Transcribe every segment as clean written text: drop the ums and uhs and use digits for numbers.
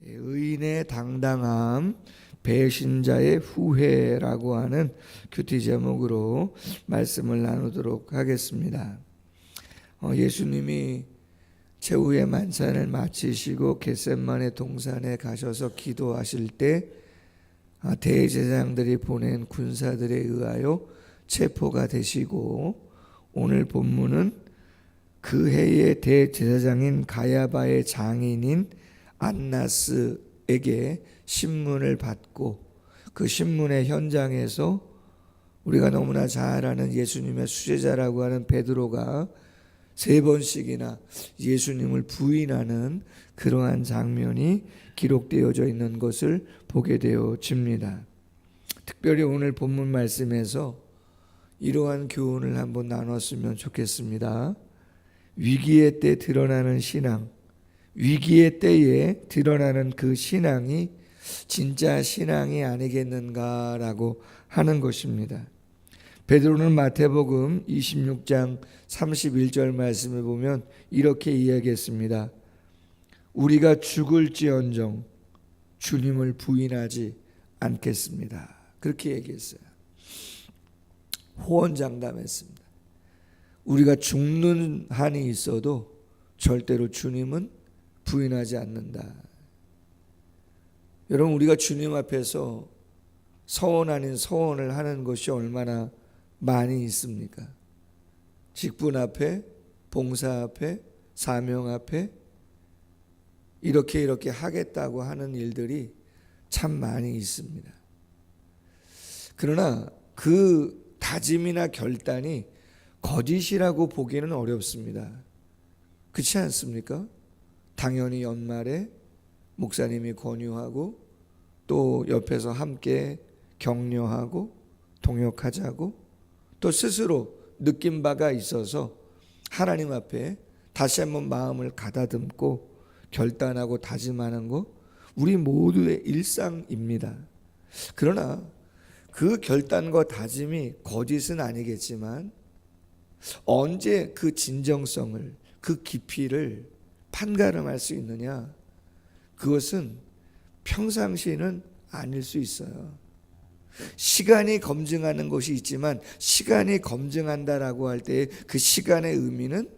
의인의 당당함, 배신자의 후회라고 하는 큐티 제목으로 말씀을 나누도록 하겠습니다. 예수님이 최후의 만찬을 마치시고 겟세마네 동산에 가셔서 기도하실 때 대제사장들이 보낸 군사들에 의하여 체포가 되시고, 오늘 본문은 그 해의 대제사장인 가야바의 장인인 안나스에게 신문을 받고, 그 신문의 현장에서 우리가 너무나 잘 아는 예수님의 수제자라고 하는 베드로가 3번씩이나 예수님을 부인하는 그러한 장면이 기록되어져 있는 것을 보게 되어집니다. 특별히 오늘 본문 말씀에서 이러한 교훈을 한번 나눴으면 좋겠습니다. 위기의 때 드러나는 신앙, 위기의 때에 드러나는 그 신앙이 진짜 신앙이 아니겠는가라고 하는 것입니다. 베드로는 마태복음 26장 31절 말씀을 보면 이렇게 이야기했습니다. 우리가 죽을지언정 주님을 부인하지 않겠습니다. 그렇게 얘기했어요. 호언장담했습니다. 우리가 죽는 한이 있어도 절대로 주님은 부인하지 않는다. 여러분, 우리가 주님 앞에서 서원 아닌 서원을 하는 것이 얼마나 많이 있습니까? 직분 앞에, 봉사 앞에, 사명 앞에 이렇게 하겠다고 하는 일들이 참 많이 있습니다. 그러나 그 다짐이나 결단이 거짓이라고 보기는 어렵습니다. 그렇지 않습니까? 당연히 연말에 목사님이 권유하고 또 옆에서 함께 격려하고 동역하자고, 또 스스로 느낀 바가 있어서 하나님 앞에 다시 한번 마음을 가다듬고 결단하고 다짐하는 것, 우리 모두의 일상입니다. 그러나 그 결단과 다짐이 거짓은 아니겠지만 언제 그 진정성을, 그 깊이를 판가름할 수 있느냐, 그것은 평상시에는 아닐 수 있어요. 시간이 검증하는 것이 있지만, 시간이 검증한다라고 할 때 그 시간의 의미는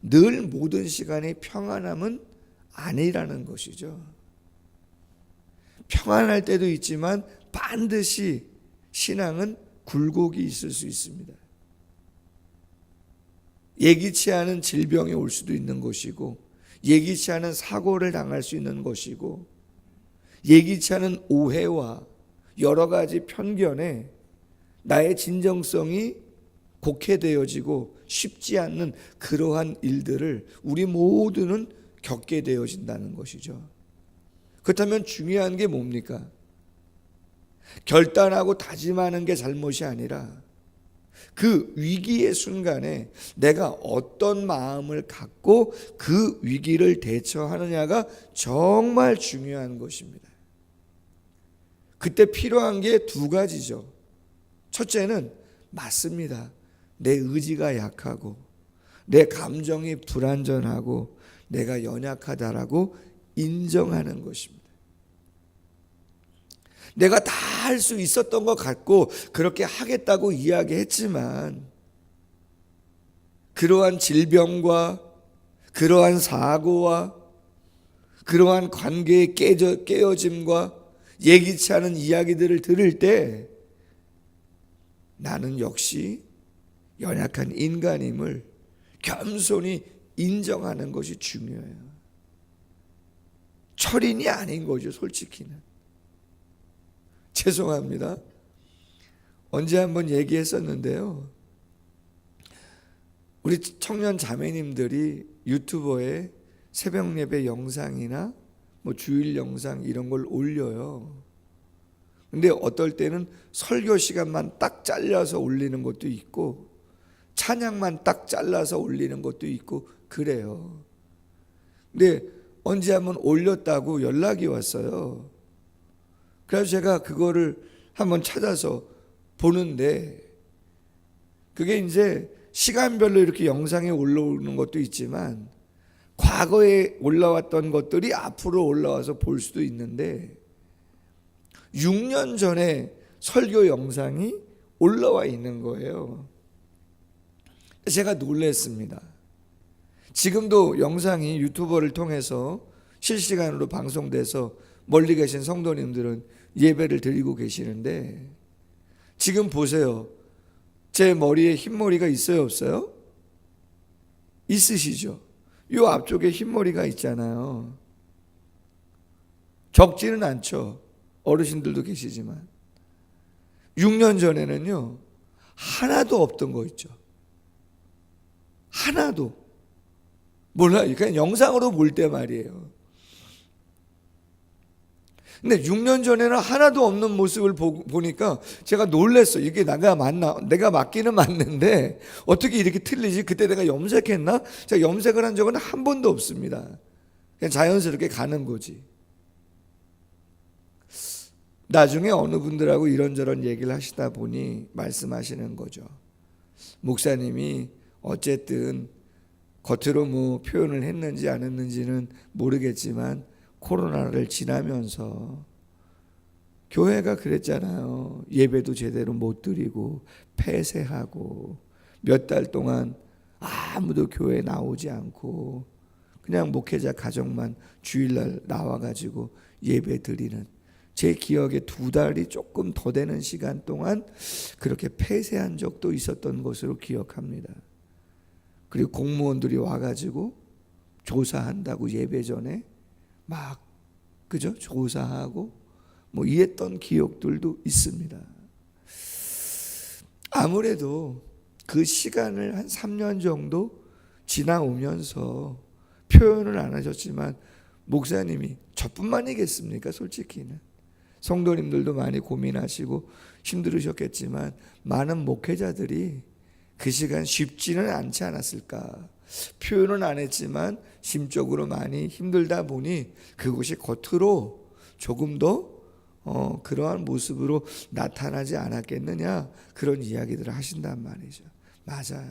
늘 모든 시간이 평안함은 아니라는 것이죠. 평안할 때도 있지만 반드시 신앙은 굴곡이 있을 수 있습니다. 예기치 않은 질병이 올 수도 있는 것이고, 예기치 않은 사고를 당할 수 있는 것이고, 예기치 않은 오해와 여러 가지 편견에 나의 진정성이 곡해되어지고 쉽지 않는 그러한 일들을 우리 모두는 겪게 되어진다는 것이죠. 그렇다면 중요한 게 뭡니까? 결단하고 다짐하는 게 잘못이 아니라 그 위기의 순간에 내가 어떤 마음을 갖고 그 위기를 대처하느냐가 정말 중요한 것입니다. 그때 필요한 게 2가지죠. 첫째는 맞습니다. 내 의지가 약하고 내 감정이 불완전하고 내가 연약하다라고 인정하는 것입니다. 내가 다 할 수 있었던 것 같고 그렇게 하겠다고 이야기했지만, 그러한 질병과 그러한 사고와 그러한 관계의 깨어짐과 예기치 않은 이야기들을 들을 때 나는 역시 연약한 인간임을 겸손히 인정하는 것이 중요해요. 철인이 아닌 거죠, 솔직히는. 죄송합니다. 언제 한번 얘기했었는데요. 우리 청년 자매님들이 유튜버에 새벽 예배 영상이나 주일 영상 이런 걸 올려요. 근데 어떨 때는 설교 시간만 딱 잘라서 올리는 것도 있고, 찬양만 딱 잘라서 올리는 것도 있고 그래요. 근데 언제 한번 올렸다고 연락이 왔어요. 그래서 제가 그거를 한번 찾아서 보는데, 그게 이제 시간별로 이렇게 영상이 올라오는 것도 있지만 과거에 올라왔던 것들이 앞으로 올라와서 볼 수도 있는데 6년 전에 설교 영상이 올라와 있는 거예요. 제가 놀랐습니다. 지금도 영상이 유튜버를 통해서 실시간으로 방송돼서 멀리 계신 성도님들은 예배를 드리고 계시는데 지금 보세요. 제 머리에 흰머리가 있어요, 없어요? 있으시죠? 이 앞쪽에 흰머리가 있잖아요. 적지는 않죠. 어르신들도 계시지만 6년 전에는요 하나도 없던 거 있죠. 하나도 몰라요. 그냥 영상으로 볼 때 말이에요. 근데 6년 전에는 하나도 없는 모습을 보니까 제가 놀랐어요. 이게 내가 맞나? 내가 맞기는 맞는데 어떻게 이렇게 틀리지? 그때 내가 염색했나? 제가 염색을 한 적은 한 번도 없습니다. 그냥 자연스럽게 가는 거지. 나중에 어느 분들하고 이런저런 얘기를 하시다 보니 말씀하시는 거죠. 목사님이 어쨌든 겉으로 뭐 표현을 했는지 안 했는지는 모르겠지만 코로나를 지나면서 교회가 그랬잖아요. 예배도 제대로 못 드리고 폐쇄하고 몇 달 동안 아무도 교회에 나오지 않고 그냥 목회자 가정만 주일날 나와가지고 예배 드리는, 제 기억에 2달이 조금 더 되는 시간 동안 그렇게 폐쇄한 적도 있었던 것으로 기억합니다. 그리고 공무원들이 와가지고 조사한다고 예배 전에 막 그죠? 조사하고 뭐 이랬던 기억들도 있습니다. 아무래도 그 시간을 한 3년 정도 지나오면서 표현을 안 하셨지만 목사님이 저뿐만이겠습니까? 솔직히는 성도님들도 많이 고민하시고 힘들으셨겠지만 많은 목회자들이 그 시간 쉽지는 않지 않았을까. 표현은 안 했지만 심적으로 많이 힘들다 보니 그것이 겉으로 조금 더 그러한 모습으로 나타나지 않았겠느냐, 그런 이야기들을 하신단 말이죠. 맞아요.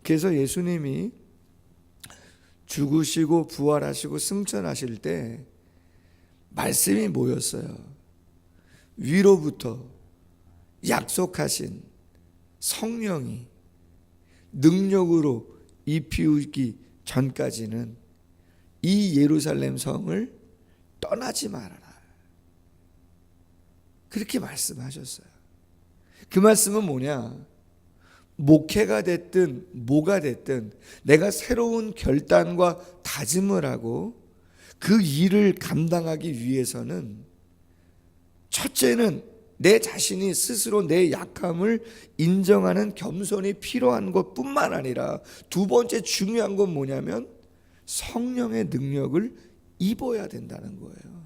그래서 예수님이 죽으시고 부활하시고 승천하실 때 말씀이 뭐였어요? 위로부터 약속하신 성령이 능력으로 입히우기 전까지는 이 예루살렘 성을 떠나지 말아라, 그렇게 말씀하셨어요. 그 말씀은 뭐냐? 목회가 됐든 뭐가 됐든 내가 새로운 결단과 다짐을 하고 그 일을 감당하기 위해서는 첫째는 내 자신이 스스로 내 약함을 인정하는 겸손이 필요한 것뿐만 아니라 두 번째 중요한 건 뭐냐면 성령의 능력을 입어야 된다는 거예요.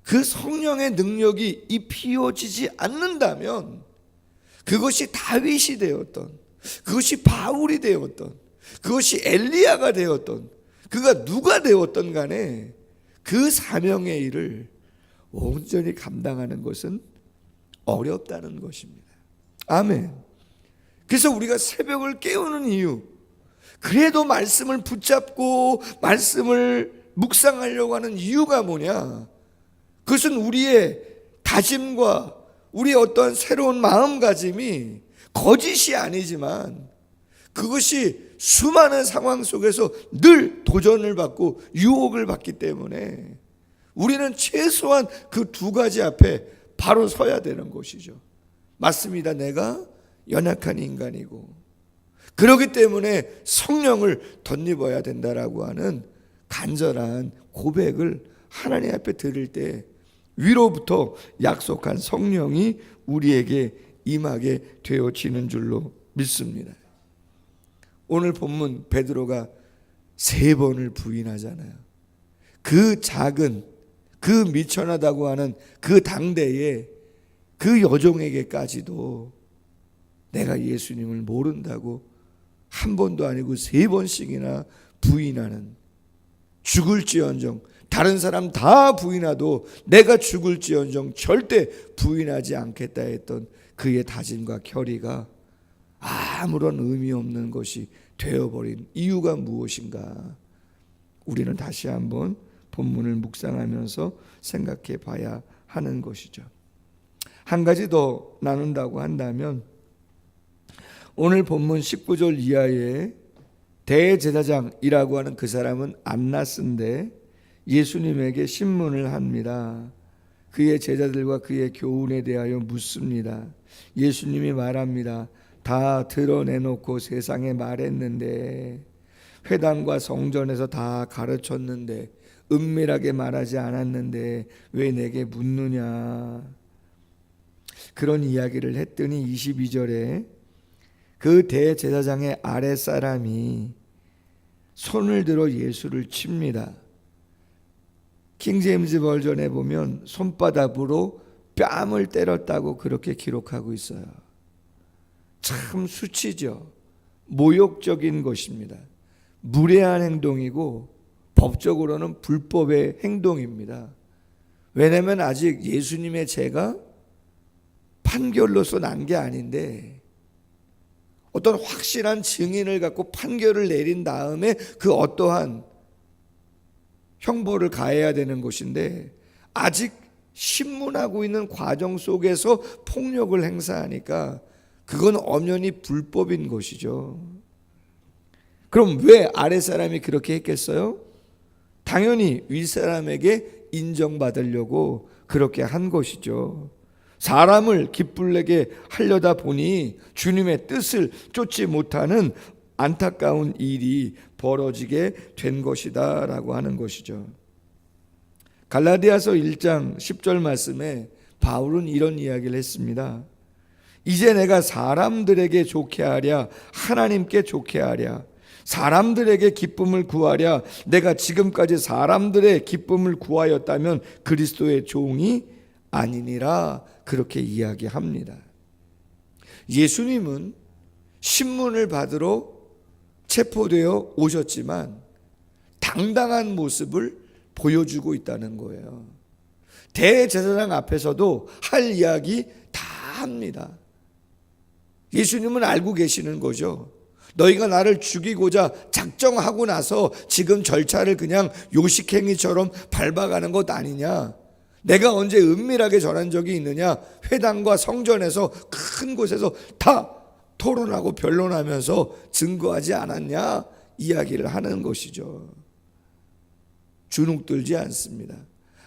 그 성령의 능력이 입히어지지 않는다면 그것이 다윗이 되었던, 그것이 바울이 되었던, 그것이 엘리야가 되었던, 그가 누가 되었던 간에 그 사명의 일을 온전히 감당하는 것은 어렵다는 것입니다. 아멘. 그래서 우리가 새벽을 깨우는 이유, 그래도 말씀을 붙잡고 말씀을 묵상하려고 하는 이유가 뭐냐? 그것은 우리의 다짐과 우리의 어떠한 새로운 마음가짐이 거짓이 아니지만 그것이 수많은 상황 속에서 늘 도전을 받고 유혹을 받기 때문에 우리는 최소한 그 두 가지 앞에 바로 서야 되는 것이죠. 맞습니다. 내가 연약한 인간이고 그렇기 때문에 성령을 덧입어야 된다라고 하는 간절한 고백을 하나님 앞에 드릴 때 위로부터 약속한 성령이 우리에게 임하게 되어지는 줄로 믿습니다. 오늘 본문 베드로가 3번을 부인하잖아요. 그 작은, 그 미천하다고 하는 그 당대에 그 여종에게까지도 내가 예수님을 모른다고 한 번도 아니고 3번씩이나 부인하는, 죽을지언정 다른 사람 다 부인하도 내가 죽을지언정 절대 부인하지 않겠다 했던 그의 다짐과 결의가 아무런 의미 없는 것이 되어버린 이유가 무엇인가? 우리는 다시 한번 본문을 묵상하면서 생각해 봐야 하는 것이죠. 한 가지 더 나눈다고 한다면 오늘 본문 19절 이하에 대제사장이라고 하는 그 사람은 안나스인데 예수님에게 신문을 합니다. 그의 제자들과 그의 교훈에 대하여 묻습니다. 예수님이 말합니다. 다 드러내놓고 세상에 말했는데, 회당과 성전에서 다 가르쳤는데, 은밀하게 말하지 않았는데 왜 내게 묻느냐? 그런 이야기를 했더니 22절에 그 대제사장의 아랫사람이 손을 들어 예수를 칩니다. 킹제임스 버전에 보면 손바닥으로 뺨을 때렸다고 그렇게 기록하고 있어요. 참 수치죠. 모욕적인 것입니다. 무례한 행동이고 법적으로는 불법의 행동입니다. 왜냐하면 아직 예수님의 죄가 판결로서 난 게 아닌데 어떤 확실한 증인을 갖고 판결을 내린 다음에 그 어떠한 형벌을 가해야 되는 것인데 아직 신문하고 있는 과정 속에서 폭력을 행사하니까 그건 엄연히 불법인 것이죠. 그럼 왜 아랫사람이 그렇게 했겠어요? 당연히 윗사람에게 인정받으려고 그렇게 한 것이죠. 사람을 기쁘게 하려다 보니 주님의 뜻을 쫓지 못하는 안타까운 일이 벌어지게 된 것이다 라고 하는 것이죠. 갈라디아서 1장 10절 말씀에 바울은 이런 이야기를 했습니다. 이제 내가 사람들에게 좋게 하랴 하나님께 좋게 하랴 사람들에게 기쁨을 구하랴 내가 지금까지 사람들의 기쁨을 구하였다면 그리스도의 종이 아니니라 그렇게 이야기합니다. 예수님은 신문을 받으러 체포되어 오셨지만 당당한 모습을 보여주고 있다는 거예요. 대제사장 앞에서도 할 이야기 다 합니다. 예수님은 알고 계시는 거죠. 너희가 나를 죽이고자 작정하고 나서 지금 절차를 그냥 요식행위처럼 밟아가는 것 아니냐? 내가 언제 은밀하게 전한 적이 있느냐? 회당과 성전에서 큰 곳에서 다 토론하고 변론하면서 증거하지 않았냐? 이야기를 하는 것이죠. 주눅들지 않습니다.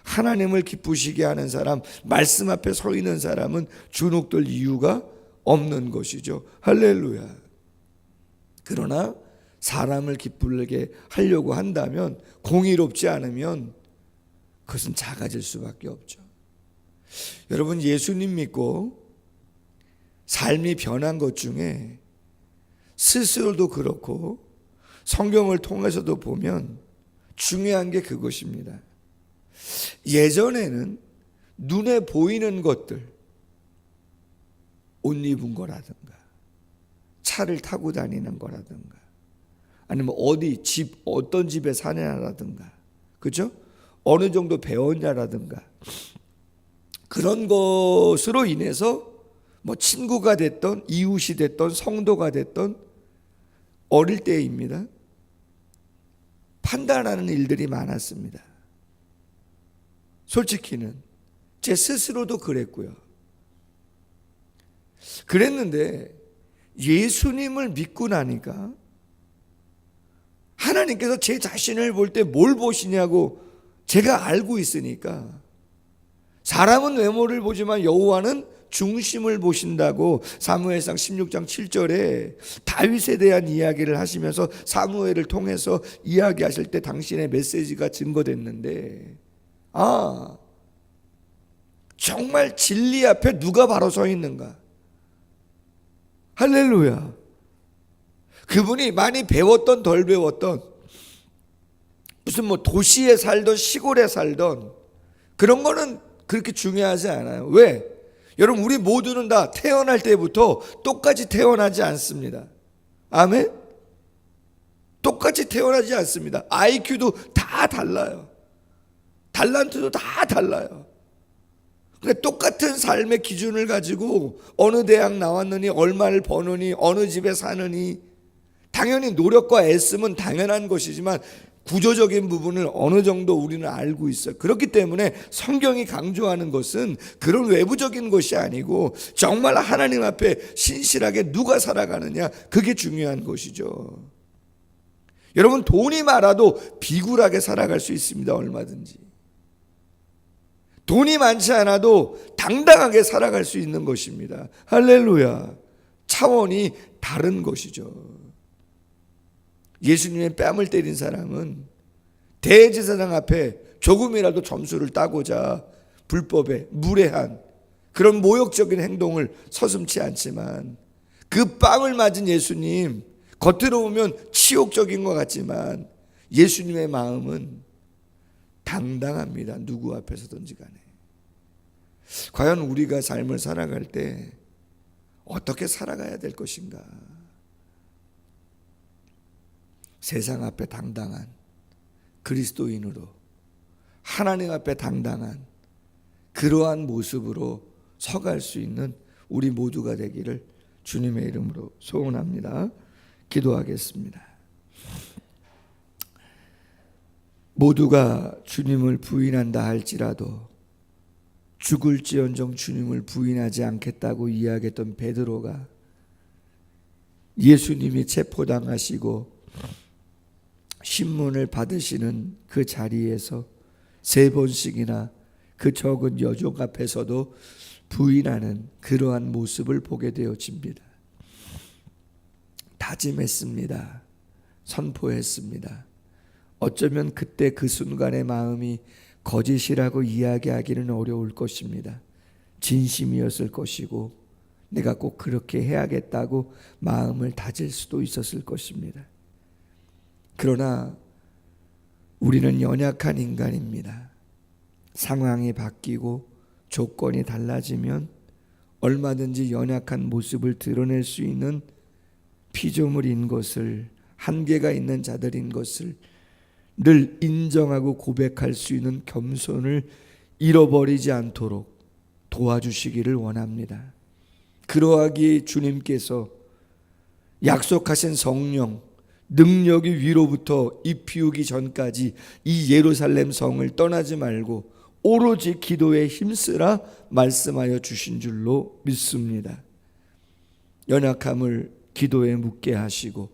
하나님을 기쁘시게 하는 사람, 말씀 앞에 서 있는 사람은 주눅들 이유가 없는 것이죠. 할렐루야. 그러나 사람을 기쁘게 하려고 한다면, 공의롭지 않으면 그것은 작아질 수밖에 없죠. 여러분, 예수님 믿고 삶이 변한 것 중에 스스로도 그렇고 성경을 통해서도 보면 중요한 게 그것입니다. 예전에는 눈에 보이는 것들, 옷 입은 거라든가 차를 타고 다니는 거라든가 아니면 어디 집 어떤 집에 사냐라든가 그죠? 어느 정도 배웠냐라든가 그런 것으로 인해서 뭐 친구가 됐던 이웃이 됐던 성도가 됐던 어릴 때입니다. 판단하는 일들이 많았습니다. 솔직히는 제 스스로도 그랬고요. 그랬는데 예수님을 믿고 나니까 하나님께서 제 자신을 볼 때 뭘 보시냐고 제가 알고 있으니까 사람은 외모를 보지만 여호와는 중심을 보신다고 사무엘상 16장 7절에 다윗에 대한 이야기를 하시면서 사무엘을 통해서 이야기하실 때 당신의 메시지가 증거됐는데 정말 진리 앞에 누가 바로 서 있는가? 할렐루야. 그분이 많이 배웠던 덜 배웠던 무슨 뭐 도시에 살던 시골에 살던 그런 거는 그렇게 중요하지 않아요. 왜? 여러분 우리 모두는 다 태어날 때부터 똑같이 태어나지 않습니다. 아멘? 똑같이 태어나지 않습니다. IQ도 다 달라요. 달란트도 다 달라요. 그러니까 똑같은 삶의 기준을 가지고 어느 대학 나왔느니 얼마를 버느니 어느 집에 사느니 당연히 노력과 애씀은 당연한 것이지만 구조적인 부분을 어느 정도 우리는 알고 있어요. 그렇기 때문에 성경이 강조하는 것은 그런 외부적인 것이 아니고 정말 하나님 앞에 신실하게 누가 살아가느냐, 그게 중요한 것이죠. 여러분, 돈이 많아도 비굴하게 살아갈 수 있습니다. 얼마든지. 돈이 많지 않아도 당당하게 살아갈 수 있는 것입니다. 할렐루야. 차원이 다른 것이죠. 예수님의 뺨을 때린 사람은 대제사장 앞에 조금이라도 점수를 따고자 불법에 무례한 그런 모욕적인 행동을 서슴지 않지만, 그 빵을 맞은 예수님, 겉으로 보면 치욕적인 것 같지만 예수님의 마음은 당당합니다. 누구 앞에서든지 간에. 과연 우리가 삶을 살아갈 때 어떻게 살아가야 될 것인가? 세상 앞에 당당한 그리스도인으로, 하나님 앞에 당당한 그러한 모습으로 서갈 수 있는 우리 모두가 되기를 주님의 이름으로 소원합니다. 기도하겠습니다. 모두가 주님을 부인한다 할지라도 죽을지언정 주님을 부인하지 않겠다고 이야기했던 베드로가 예수님이 체포당하시고 신문을 받으시는 그 자리에서 3번씩이나 그 적은 여종 앞에서도 부인하는 그러한 모습을 보게 되어집니다. 다짐했습니다. 선포했습니다. 어쩌면 그때 그 순간의 마음이 거짓이라고 이야기하기는 어려울 것입니다. 진심이었을 것이고 내가 꼭 그렇게 해야겠다고 마음을 다질 수도 있었을 것입니다. 그러나 우리는 연약한 인간입니다. 상황이 바뀌고 조건이 달라지면 얼마든지 연약한 모습을 드러낼 수 있는 피조물인 것을, 한계가 있는 자들인 것을 늘 인정하고 고백할 수 있는 겸손을 잃어버리지 않도록 도와주시기를 원합니다. 그러하기에 주님께서 약속하신 성령, 능력이 위로부터 입히우기 전까지 이 예루살렘 성을 떠나지 말고 오로지 기도에 힘쓰라 말씀하여 주신 줄로 믿습니다. 연약함을 기도에 묻게 하시고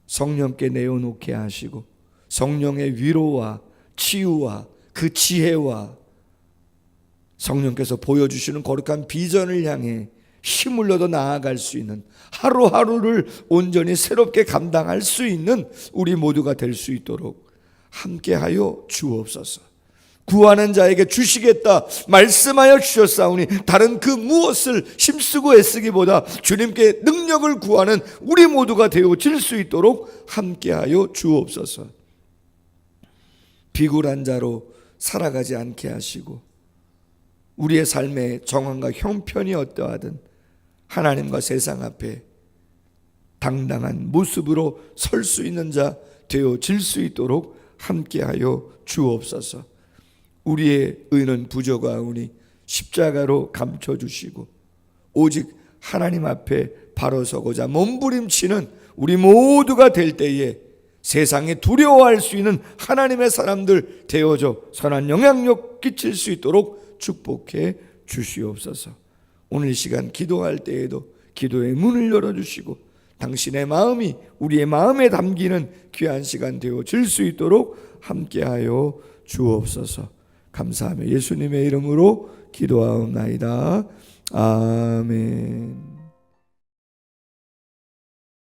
성령께 내어놓게 하시고 성령의 위로와 치유와 그 지혜와 성령께서 보여주시는 거룩한 비전을 향해 힘을 얻어 나아갈 수 있는, 하루하루를 온전히 새롭게 감당할 수 있는 우리 모두가 될 수 있도록 함께하여 주옵소서. 구하는 자에게 주시겠다 말씀하여 주셨사오니 다른 그 무엇을 힘쓰고 애쓰기보다 주님께 능력을 구하는 우리 모두가 되어질 수 있도록 함께하여 주옵소서. 비굴한 자로 살아가지 않게 하시고 우리의 삶의 정황과 형편이 어떠하든 하나님과 세상 앞에 당당한 모습으로 설 수 있는 자 되어질 수 있도록 함께하여 주옵소서. 우리의 의는 부족하오니 십자가로 감춰주시고 오직 하나님 앞에 바로 서고자 몸부림치는 우리 모두가 될 때에 세상에 두려워할 수 있는 하나님의 사람들 되어져 선한 영향력 끼칠 수 있도록 축복해 주시옵소서. 오늘 이 시간 기도할 때에도 기도의 문을 열어주시고 당신의 마음이 우리의 마음에 담기는 귀한 시간 되어질 수 있도록 함께하여 주옵소서. 감사하며 예수님의 이름으로 기도하옵나이다. 아멘.